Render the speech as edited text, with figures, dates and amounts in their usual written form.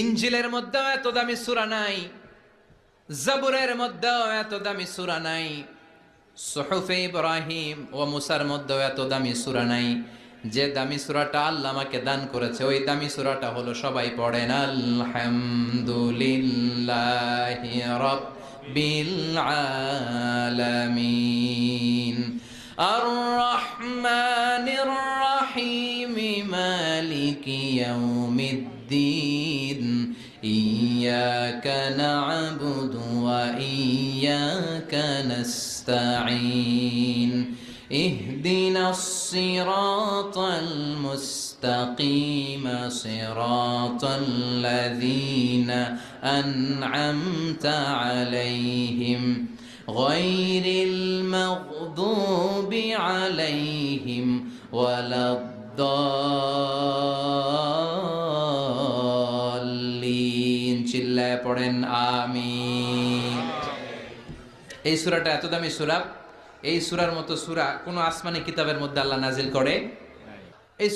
ইনজিলের মধ্যেও এত দামি সূরা নাই, জাবুরের মধ্যেও এত দামি সূরা নাই, সুহুফে ইব্রাহিম ও মুসার মধ্যেও এত দামি সূরা নাই। যে দামি সূরাটা আল্লাহ আমাকে দান করেছে ওই দামি সূরাটা হলো, সবাই পড়েন, আলহামদুলিল্লাহি রাব্বিল আলামিন আর রহমানির রহিম মালিকি ইয়াউমিদ্দিন ইয়াকা না'বুদু ওয়া ইয়াকা নাস্তাঈন ইহদিনাস সিরাতাল মুস্তাকিম সিরাতাল লাযীনা আন'আমতা আলাইহিম গায়রিল মাগদুবি আলাইহিম ওয়ালাদ-দাল্লিন। চিল্লায় পড়েন আমিন। এই সূরাটা এত দামি সূরা, এই সূরার মতো সূরা কোন আসমানি কিতাবের মধ্যে আল্লাহ নাজিল করে? এই